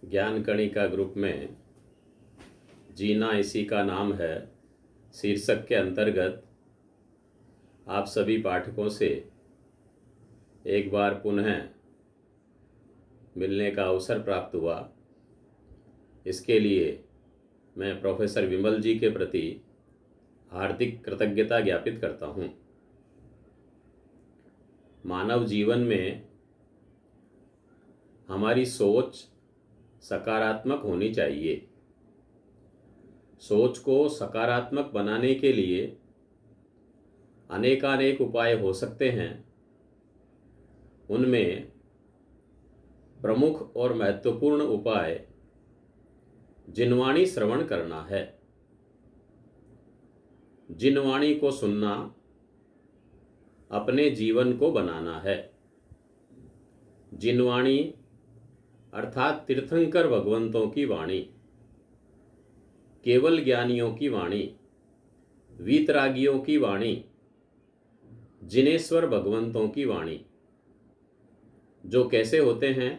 ज्ञान कणिका ग्रुप में जीना इसी का नाम है शीर्षक के अंतर्गत आप सभी पाठकों से एक बार पुनः मिलने का अवसर प्राप्त हुआ। इसके लिए मैं प्रोफेसर विमल जी के प्रति हार्दिक कृतज्ञता ज्ञापित करता हूँ। मानव जीवन में हमारी सोच सकारात्मक होनी चाहिए। सोच को सकारात्मक बनाने के लिए अनेकानेक उपाय हो सकते हैं। उनमें प्रमुख और महत्वपूर्ण उपाय जिनवाणी श्रवण करना है। जिनवाणी को सुनना अपने जीवन को बनाना है। जिनवाणी अर्थात तीर्थंकर भगवंतों की वाणी, केवल ज्ञानियों की वाणी, वीतरागियों की वाणी, जिनेश्वर भगवंतों की वाणी, जो कैसे होते हैं?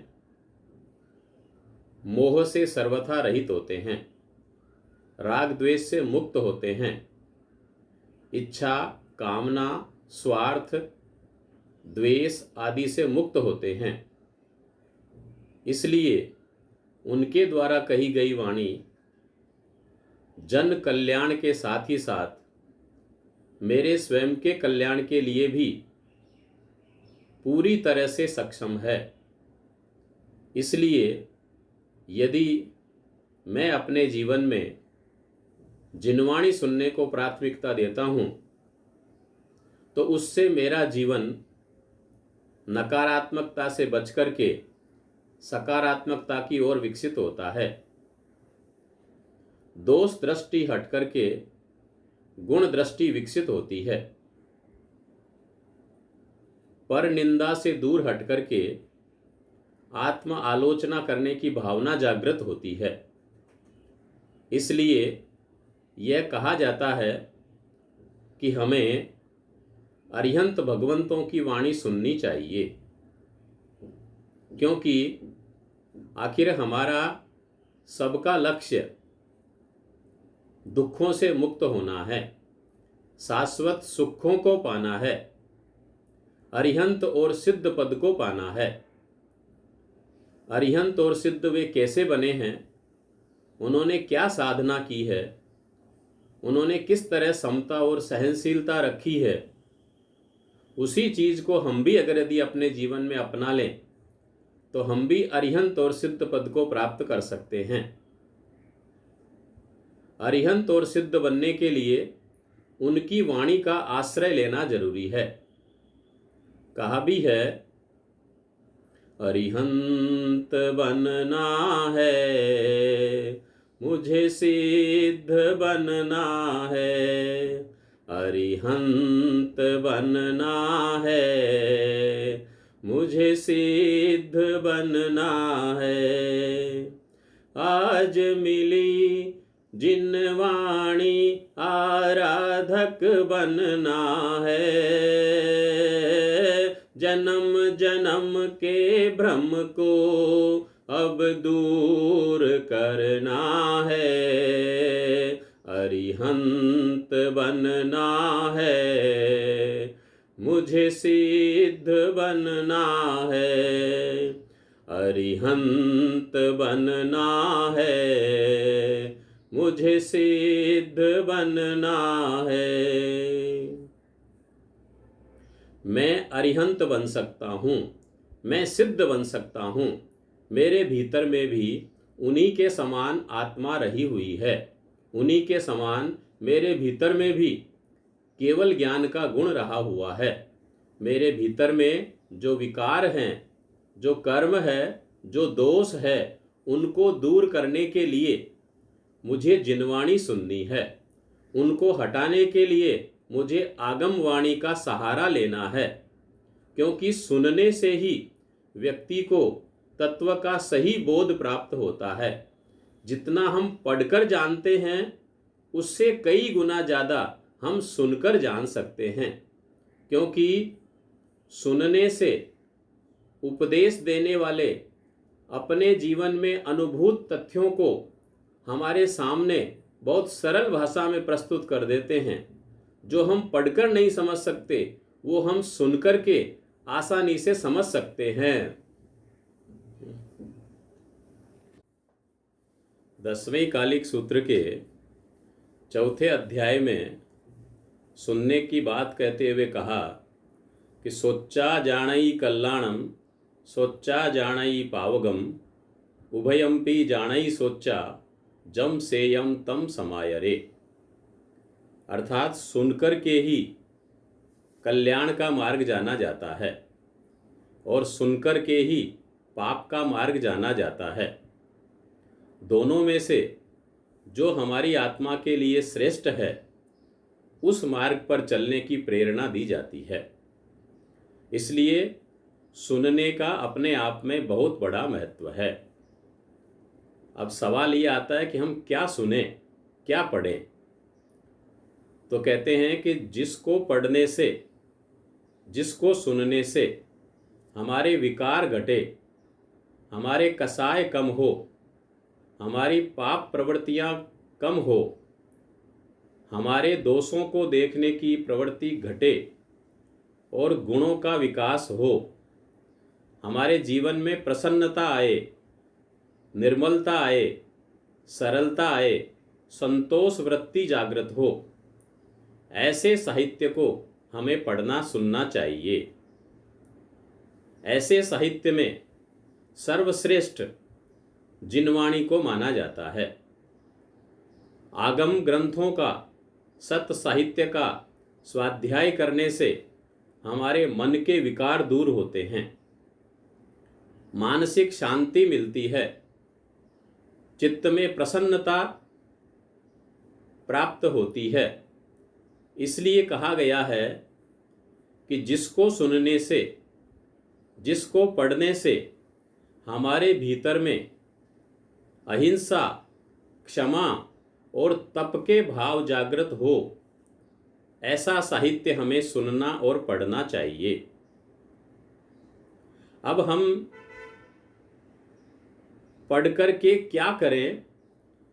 मोह से सर्वथा रहित होते हैं, राग द्वेष से मुक्त होते हैं, इच्छा, कामना, स्वार्थ, द्वेष आदि से मुक्त होते हैं। इसलिए उनके द्वारा कही गई वाणी जन कल्याण के साथ ही साथ मेरे स्वयं के कल्याण के लिए भी पूरी तरह से सक्षम है। इसलिए यदि मैं अपने जीवन में जिनवाणी सुनने को प्राथमिकता देता हूँ तो उससे मेरा जीवन नकारात्मकता से बचकर के सकारात्मकता की ओर विकसित होता है। दोष दृष्टि हट करके गुण दृष्टि विकसित होती है। पर निंदा से दूर हट करके आत्म आलोचना करने की भावना जागृत होती है। इसलिए यह कहा जाता है कि हमें अरिहंत भगवंतों की वाणी सुननी चाहिए, क्योंकि आखिर हमारा सबका लक्ष्य दुखों से मुक्त होना है, शाश्वत सुखों को पाना है, अरिहंत और सिद्ध पद को पाना है। अरिहंत और सिद्ध वे कैसे बने हैं? उन्होंने क्या साधना की है? उन्होंने किस तरह समता और सहनशीलता रखी है? उसी चीज को हम भी अगर यदि अपने जीवन में अपना लें तो हम भी अरिहंत और सिद्ध पद को प्राप्त कर सकते हैं। अरिहंत और सिद्ध बनने के लिए उनकी वाणी का आश्रय लेना जरूरी है। कहा भी है, अरिहंत बनना है, मुझे सिद्ध बनना है। अरिहंत बनना है, मुझे सिद्ध बनना है। आज मिली जिनवाणी, आराधक बनना है। जन्म जन्म के भ्रम को अब दूर करना है। अरिहंत बनना है, मुझे सिद्ध बनना है। अरिहंत बनना है, मुझे सिद्ध बनना है। मैं अरिहंत बन सकता हूँ, मैं सिद्ध बन सकता हूँ। मेरे भीतर में भी उन्हीं के समान आत्मा रही हुई है। उन्हीं के समान मेरे भीतर में भी केवल ज्ञान का गुण रहा हुआ है। मेरे भीतर में जो विकार हैं, जो कर्म है, जो दोष है, उनको दूर करने के लिए मुझे जिनवाणी सुननी है। उनको हटाने के लिए मुझे आगम वाणी का सहारा लेना है, क्योंकि सुनने से ही व्यक्ति को तत्व का सही बोध प्राप्त होता है। जितना हम पढ़कर जानते हैं उससे कई गुना ज़्यादा हम सुनकर जान सकते हैं, क्योंकि सुनने से उपदेश देने वाले अपने जीवन में अनुभूत तथ्यों को हमारे सामने बहुत सरल भाषा में प्रस्तुत कर देते हैं। जो हम पढ़कर नहीं समझ सकते वो हम सुनकर के आसानी से समझ सकते हैं। 10वें कालिक सूत्र के चौथे अध्याय में सुनने की बात कहते हुए कहा कि सोच्चा जाणई कल्याणम सोच्चा जाणई पावगम उभयम्पि जाणई सोच्चा जम सेयम तम समायरे। अर्थात सुनकर के ही कल्याण का मार्ग जाना जाता है और सुनकर के ही पाप का मार्ग जाना जाता है। दोनों में से जो हमारी आत्मा के लिए श्रेष्ठ है उस मार्ग पर चलने की प्रेरणा दी जाती है। इसलिए सुनने का अपने आप में बहुत बड़ा महत्व है। अब सवाल ये आता है कि हम क्या सुने, क्या पढ़ें। तो कहते हैं कि जिसको पढ़ने से, जिसको सुनने से हमारे विकार घटे, हमारे कसाय कम हो, हमारी पाप प्रवृत्तियां कम हो, हमारे दोषों को देखने की प्रवृत्ति घटे और गुणों का विकास हो, हमारे जीवन में प्रसन्नता आए, निर्मलता आए, सरलता आए, संतोष वृत्ति जागृत हो, ऐसे साहित्य को हमें पढ़ना सुनना चाहिए। ऐसे साहित्य में सर्वश्रेष्ठ जिनवाणी को माना जाता है। आगम ग्रंथों का, सत साहित्य का स्वाध्याय करने से हमारे मन के विकार दूर होते हैं, मानसिक शांति मिलती है, चित्त में प्रसन्नता प्राप्त होती है। इसलिए कहा गया है कि जिसको सुनने से, जिसको पढ़ने से हमारे भीतर में अहिंसा, क्षमा और तप के भाव जागृत हो, ऐसा साहित्य हमें सुनना और पढ़ना चाहिए। अब हम पढ़ कर के क्या करें,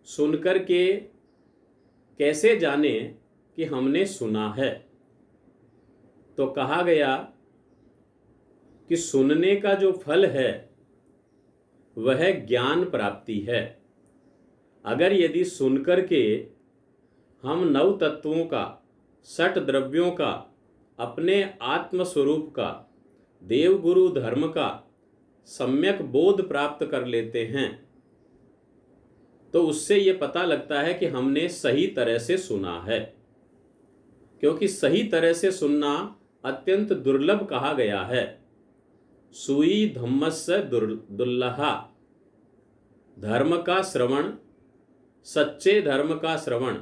सुन कर के कैसे जाने कि हमने सुना है। तो कहा गया कि सुनने का जो फल है वह ज्ञान प्राप्ति है। अगर यदि सुनकर के हम नव तत्वों का, षट द्रव्यों का, अपने आत्म स्वरूप का, देव गुरु धर्म का सम्यक बोध प्राप्त कर लेते हैं तो उससे ये पता लगता है कि हमने सही तरह से सुना है। क्योंकि सही तरह से सुनना अत्यंत दुर्लभ कहा गया है। सुई धम्मस्य दुर्लहा। धर्म का श्रवण, सच्चे धर्म का श्रवण,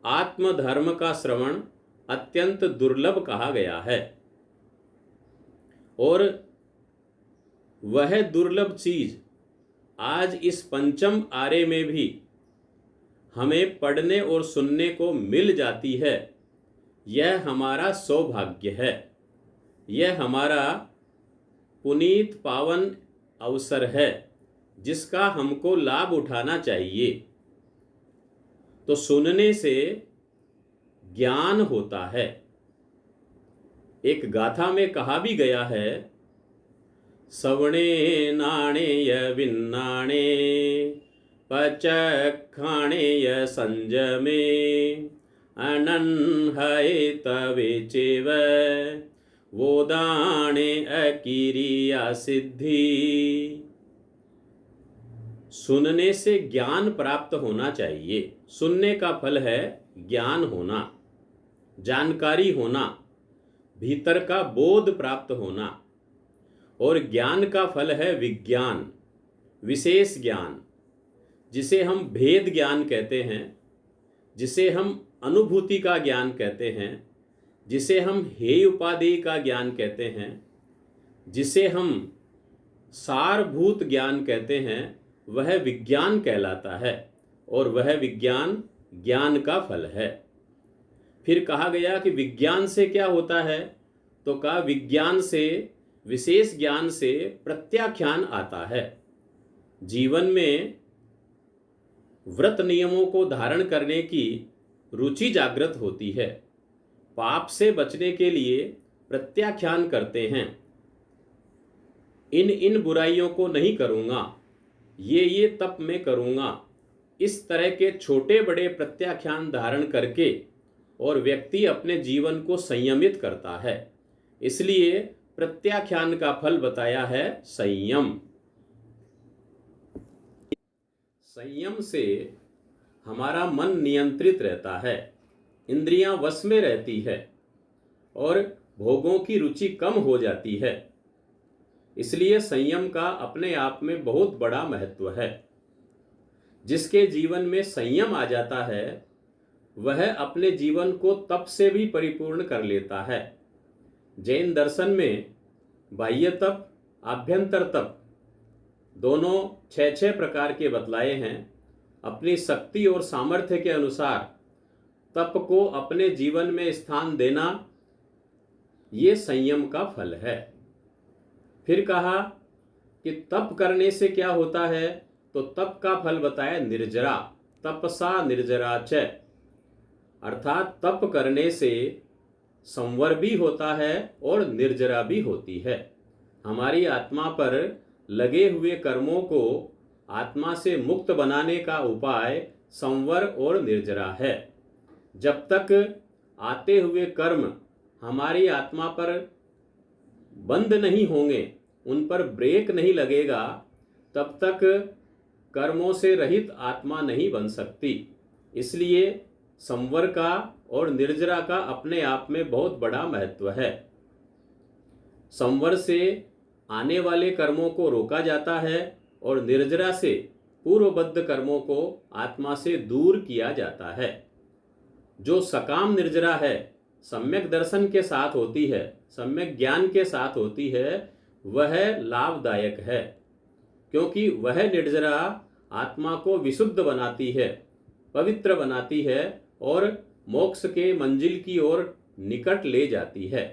आत्म धर्म का श्रवण अत्यंत दुर्लभ कहा गया है। और वह दुर्लभ चीज आज इस पंचम आरे में भी हमें पढ़ने और सुनने को मिल जाती है। यह हमारा सौभाग्य है, यह हमारा पुनीत पावन अवसर है जिसका हमको लाभ उठाना चाहिए। तो सुनने से ज्ञान होता है। एक गाथा में कहा भी गया है, सवणे नाणेय विन्नाणे पचखाणेय संजमे अनन्हये तवेचेव वोदाणे अकिरिया सिद्धि। सुनने से ज्ञान प्राप्त होना चाहिए। सुनने का फल है ज्ञान होना, जानकारी होना, भीतर का बोध प्राप्त होना। और ज्ञान का फल है विज्ञान, विशेष ज्ञान, जिसे हम भेद ज्ञान कहते हैं, जिसे हम अनुभूति का ज्ञान कहते हैं, जिसे हम हेय उपादेय का ज्ञान कहते हैं, जिसे हम सारभूत ज्ञान कहते हैं, वह विज्ञान कहलाता है। और वह विज्ञान ज्ञान का फल है। फिर कहा गया कि विज्ञान से क्या होता है, तो कहा विज्ञान से, विशेष ज्ञान से प्रत्याख्यान आता है। जीवन में व्रत नियमों को धारण करने की रुचि जागृत होती है। पाप से बचने के लिए प्रत्याख्यान करते हैं। इन इन बुराइयों को नहीं करूँगा, ये तप मैं करूँगा। इस तरह के छोटे बड़े प्रत्याख्यान धारण करके और व्यक्ति अपने जीवन को संयमित करता है। इसलिए प्रत्याख्यान का फल बताया है संयम। संयम से हमारा मन नियंत्रित रहता है, इंद्रियां वश में रहती है और भोगों की रुचि कम हो जाती है। इसलिए संयम का अपने आप में बहुत बड़ा महत्व है। जिसके जीवन में संयम आ जाता है वह अपने जीवन को तप से भी परिपूर्ण कर लेता है। जैन दर्शन में बाह्य तप, आभ्यंतर तप दोनों 6 प्रकार के बतलाए हैं। अपनी शक्ति और सामर्थ्य के अनुसार तप को अपने जीवन में स्थान देना, ये संयम का फल है। फिर कहा कि तप करने से क्या होता है, तो तप का फल बताया निर्जरा, तपसा निर्जरा च, अर्थात तप करने से संवर भी होता है और निर्जरा भी होती है। हमारी आत्मा पर लगे हुए कर्मों को आत्मा से मुक्त बनाने का उपाय संवर और निर्जरा है। जब तक आते हुए कर्म हमारी आत्मा पर बंद नहीं होंगे, उन पर ब्रेक नहीं लगेगा, तब तक कर्मों से रहित आत्मा नहीं बन सकती। इसलिए संवर का और निर्जरा का अपने आप में बहुत बड़ा महत्व है। संवर से आने वाले कर्मों को रोका जाता है और निर्जरा से पूर्वबद्ध कर्मों को आत्मा से दूर किया जाता है। जो सकाम निर्जरा है, सम्यक दर्शन के साथ होती है, सम्यक ज्ञान के साथ होती है, वह लाभदायक है, क्योंकि वह निर्जरा आत्मा को विशुद्ध बनाती है, पवित्र बनाती है और मोक्ष के मंजिल की ओर निकट ले जाती है।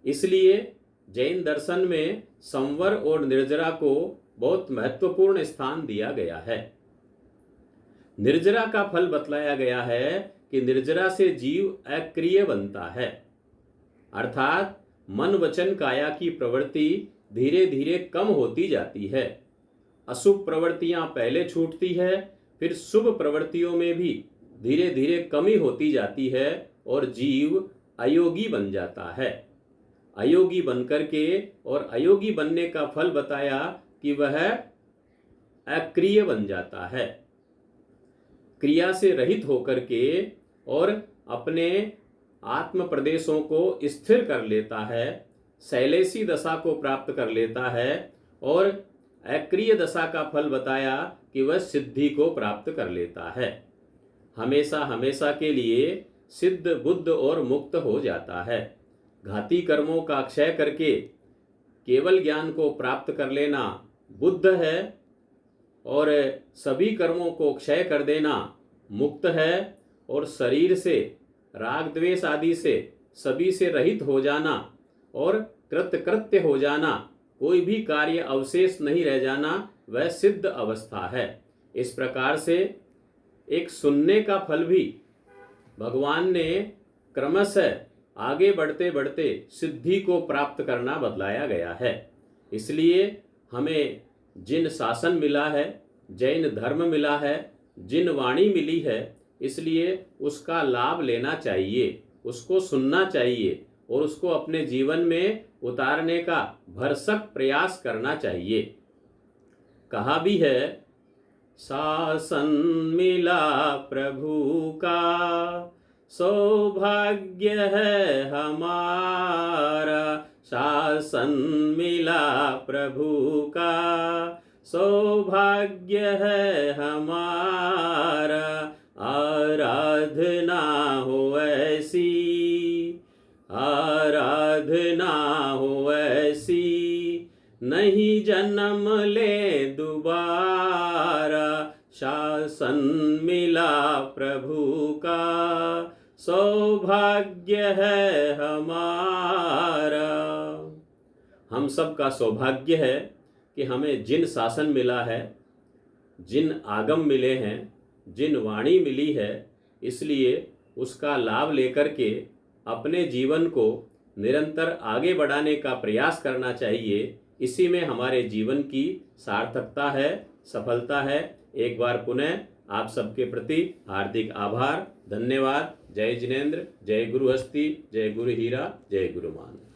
इसलिए जैन दर्शन में संवर और निर्जरा को बहुत महत्वपूर्ण स्थान दिया गया है। निर्जरा का फल बतलाया गया है कि निर्जरा से जीव अक्रिय बनता है, अर्थात मन वचन काया की प्रवृत्ति धीरे धीरे कम होती जाती है। अशुभ प्रवृत्तियां पहले छूटती है, फिर शुभ प्रवृत्तियों में भी धीरे धीरे कमी होती जाती है और जीव अयोगी बन जाता है। अयोगी बनकर के और अयोगी बनने का फल बताया कि वह अक्रिय बन जाता है, क्रिया से रहित होकर के और अपने आत्म प्रदेशों को स्थिर कर लेता है, शैलेशी दशा को प्राप्त कर लेता है और अक्रिय दशा का फल बताया कि वह सिद्धि को प्राप्त कर लेता है। हमेशा हमेशा के लिए सिद्ध बुद्ध और मुक्त हो जाता है। घाती कर्मों का क्षय करके केवल ज्ञान को प्राप्त कर लेना बुद्ध है और सभी कर्मों को क्षय कर देना मुक्त है और शरीर से राग द्वेष आदि से सभी से रहित हो जाना और कृतकृत्य हो जाना, कोई भी कार्य अवशेष नहीं रह जाना, वह सिद्ध अवस्था है। इस प्रकार से एक सुनने का फल भी भगवान ने क्रमशः आगे बढ़ते बढ़ते सिद्धि को प्राप्त करना बतलाया गया है। इसलिए हमें जिन शासन मिला है, जैन धर्म मिला है, जिन वाणी मिली है, इसलिए उसका लाभ लेना चाहिए, उसको सुनना चाहिए और उसको अपने जीवन में उतारने का भरसक प्रयास करना चाहिए। कहा भी है, शासन मिला प्रभु का सौभाग्य है हमारा, शासन मिला प्रभु का सौभाग्य है हमारा, आराधना हो ऐसी, आराधना हो ऐसी, नहीं जन्म ले दोबारा, शासन मिला प्रभु का सौभाग्य है हमारा। हम सब का सौभाग्य है कि हमें जिन शासन मिला है जिन आगम मिले हैं, जिन वाणी मिली है, इसलिए उसका लाभ लेकर के अपने जीवन को निरंतर आगे बढ़ाने का प्रयास करना चाहिए। इसी में हमारे जीवन की सार्थकता है, सफलता है। एक बार पुनः आप सबके प्रति हार्दिक आभार, धन्यवाद। जय जिनेंद्र, जय गुरु हस्ती, जय गुरु हीरा, जय गुरु मान।